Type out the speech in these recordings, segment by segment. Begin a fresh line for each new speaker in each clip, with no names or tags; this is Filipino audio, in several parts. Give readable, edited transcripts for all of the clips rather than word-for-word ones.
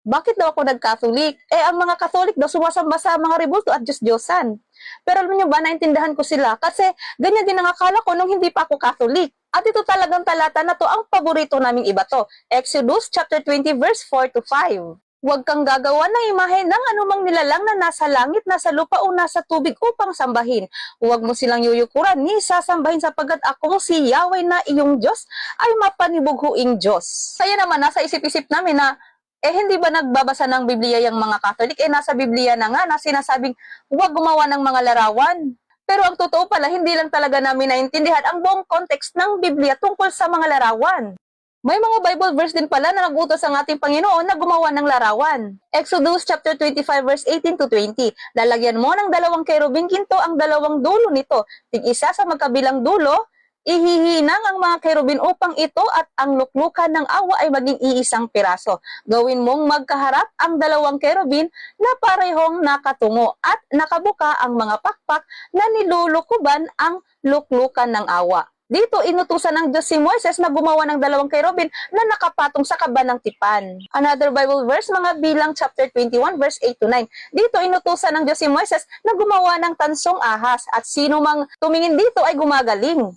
Bakit daw ako nag-Catholic? Ang mga Catholic daw sumasamba sa mga rebulto at Diyos-Diyosan. Pero alam niyo ba, naintindihan ko sila kasi ganyan din ang akala ko nung hindi pa ako Catholic. At ito talagang talata na to, ang paborito naming iba to. Exodus chapter 20 verse 4 to 5. Huwag kang gagawa ng imahe ng anumang nilalang na nasa langit, nasa lupa o nasa tubig upang sambahin. Huwag mo silang yuyukuran ni sasambahin sapagkat akong si Yahweh na iyong Diyos ay mapanibughuing Diyos. Kaya naman nasa isip-isip namin na hindi ba nagbabasa ng Biblia yung mga Catholic? Nasa Biblia na nga na sinasabing huwag gumawa ng mga larawan. Pero ang totoo pala, hindi lang talaga namin naintindihan ang buong context ng Biblia tungkol sa mga larawan. May mga Bible verse din pala na nag-utos ang ating Panginoon na gumawa ng larawan. Exodus chapter 25 verse 18 to 20. Lalagyan mo ng 2 kerubing ginto ang 2 dulo nito, tig-isa sa magkabilang dulo. Ihihinang ang mga kerubin upang ito at ang luklukan ng awa ay maging iisang piraso. Gawin mong magkaharap ang 2 kerubin na parehong nakatungo at nakabuka ang mga pakpak na nilulukuban ang luklukan ng awa. Dito, inutusan ng Diyos si Moises na gumawa ng 2 kerubin na nakapatong sa kaba ng tipan. Another Bible verse, mga Bilang chapter 21 verse 8 to 9. Dito, inutusan ng Diyos si Moises na gumawa ng tansong ahas at sino mang tumingin dito ay gumagaling.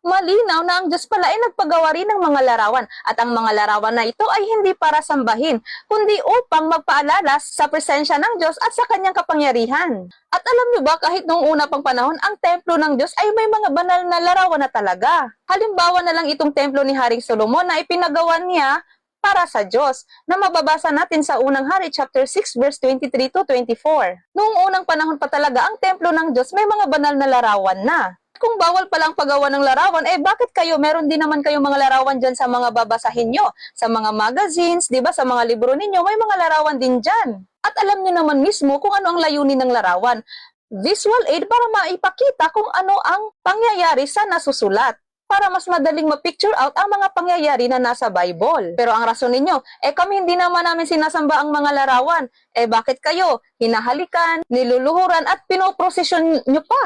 Malinaw na ang Diyos pala ay nagpagawa rin ng mga larawan at ang mga larawan na ito ay hindi para sambahin, kundi upang magpaalala sa presensya ng Diyos at sa kanyang kapangyarihan. At alam niyo ba, kahit noong una pang panahon, ang templo ng Diyos ay may mga banal na larawan na talaga. Halimbawa na lang itong templo ni Haring Solomon na ipinagawa niya para sa Diyos, na mababasa natin sa unang hari chapter 6 verse 23 to 24. Noong unang panahon pa talaga, ang templo ng Diyos may mga banal na larawan na. Kung bawal palang paggawa ng larawan, bakit kayo, meron din naman kayong mga larawan dyan sa mga babasahin nyo, sa mga magazines, di ba, sa mga libro ninyo, may mga larawan din dyan. At alam nyo naman mismo kung ano ang layunin ng larawan. Visual aid para maipakita kung ano ang pangyayari sa nasusulat, para mas madaling ma-picture out ang mga pangyayari na nasa Bible. Pero ang rason ninyo, kami hindi naman namin sinasamba ang mga larawan. Bakit kayo hinahalikan, niluluhuran at pinoprosesyon nyo pa?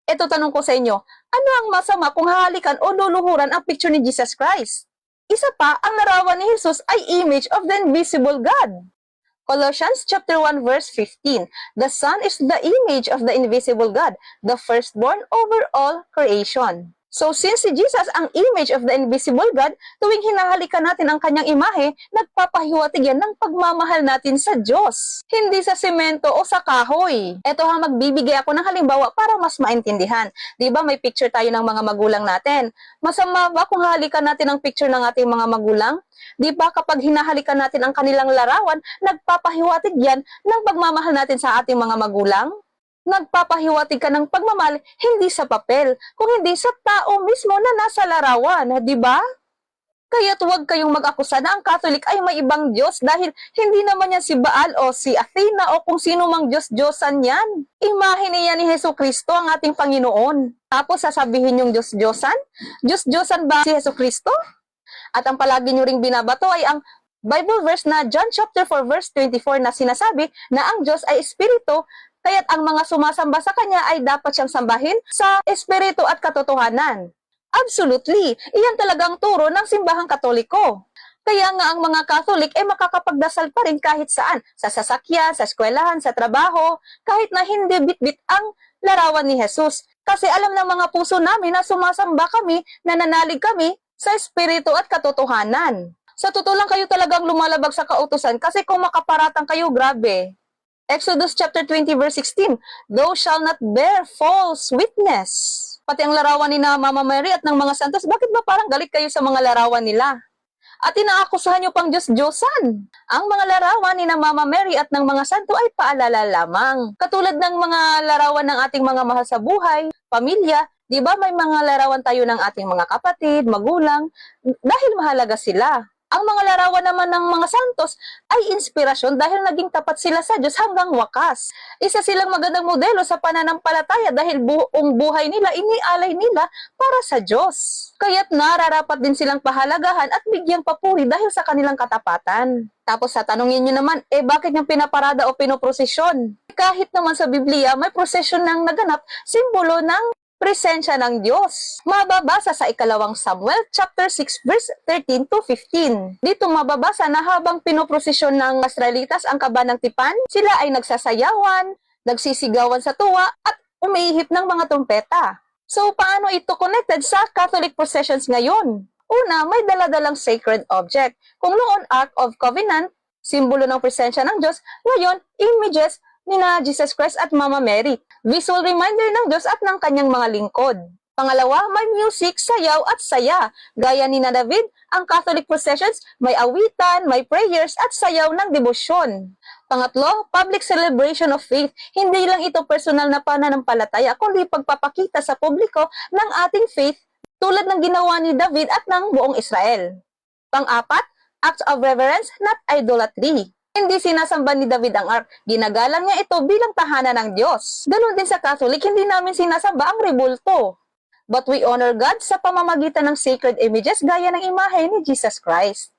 Ito tanong ko sa inyo, ano ang masama kung hahalikan o luluhuran ang picture ni Jesus Christ? Isa pa, ang larawan ni Jesus ay image of the invisible God. Colossians chapter 1 verse 15. The Son is the image of the invisible God, the firstborn over all creation. So since si Jesus ang image of the invisible God, tuwing hinahalikan natin ang kanyang imahe, nagpapahiwatig yan ng pagmamahal natin sa Diyos. Hindi sa semento o sa kahoy. Ito magbibigay ako ng halimbawa para mas maintindihan. Di ba may picture tayo ng mga magulang natin? Masama ba kung halikan natin ang picture ng ating mga magulang? Di ba kapag hinahalikan natin ang kanilang larawan, nagpapahiwatig yan ng pagmamahal natin sa ating mga magulang? Nagpapahiwatig ka ng pagmamahal hindi sa papel, kung hindi sa tao mismo na nasa larawan, di ba? Kaya't huwag kayong mag-akusa na ang Catholic ay may ibang Diyos dahil hindi naman yan si Baal o si Athena o kung sino mang Diyos-Diyosan yan. Imahe niya ni Jesucristo ang ating Panginoon. Tapos sasabihin yung Diyos-Diyosan? Diyos-Diyosan ba si Jesucristo? At ang palagi nyo ring binabato ay ang Bible verse na John chapter 4 verse 24 na sinasabi na ang Diyos ay Espiritu, kaya't ang mga sumasamba sa Kanya ay dapat siyang sambahin sa Espiritu at katotohanan. Absolutely! Iyan talagang turo ng simbahang Katoliko. Kaya nga ang mga Catholic makakapagdasal pa rin kahit saan, sa sasakyan, sa eskwelahan, sa trabaho, kahit na hindi bit-bit ang larawan ni Jesus. Kasi alam ng mga puso namin na sumasamba kami, nananalig kami sa Espiritu at katotohanan. Sa totoo lang kayo talagang lumalabag sa kautusan kasi kung makaparatang kayo, grabe. Exodus chapter 20 verse 16, Thou shalt not bear false witness. Pati ang larawan ni na Mama Mary at ng mga santos, bakit ba parang galit kayo sa mga larawan nila? At inaakusahan nyo pang Diyos-Diyosan. Ang mga larawan ni na Mama Mary at ng mga santo ay paalala lamang. Katulad ng mga larawan ng ating mga mahal sa buhay, pamilya, di ba may mga larawan tayo ng ating mga kapatid, magulang, dahil mahalaga sila. Ang mga larawan naman ng mga santos ay inspirasyon dahil naging tapat sila sa Diyos hanggang wakas. Isa silang magandang modelo sa pananampalataya dahil buong buhay nila inialay nila para sa Diyos. Kaya't nararapat din silang pahalagahan at bigyang papuri dahil sa kanilang katapatan. Tapos sa tanongin nyo naman, bakit yung pinaparada o pinoprosesyon? Kahit naman sa Biblia, may prosesyon nang naganap, simbolo ng presensya ng Diyos. Mababasa sa ikalawang Samuel chapter 6 verse 13 to 15. Dito mababasa na habang pinoprosesyon ng Israelitas ang kaba ng tipan, sila ay nagsasayawan, nagsisigawan sa tuwa at umiihip ng mga trumpeta. So paano ito connected sa Catholic processions ngayon? Una, may daladalang sacred object. Kung noon Ark of Covenant, simbolo ng presensya ng Diyos, ngayon images nina Jesus Christ at Mama Mary, visual reminder ng Diyos at ng kanyang mga lingkod. Pangalawa, may music, sayaw at saya. Gaya ni David, ang Catholic processions may awitan, may prayers at sayaw ng debosyon. Pangatlo, public celebration of faith. Hindi lang ito personal na pananampalataya, kundi pagpapakita sa publiko ng ating faith tulad ng ginawa ni David at ng buong Israel. Pang-apat, acts of reverence, not idolatry. Hindi sinasamba ni David ang ark, ginagalang niya ito bilang tahanan ng Diyos. Ganon din sa Catholic, hindi namin sinasamba ang rebulto. But we honor God sa pamamagitan ng sacred images gaya ng imahe ni Jesus Christ.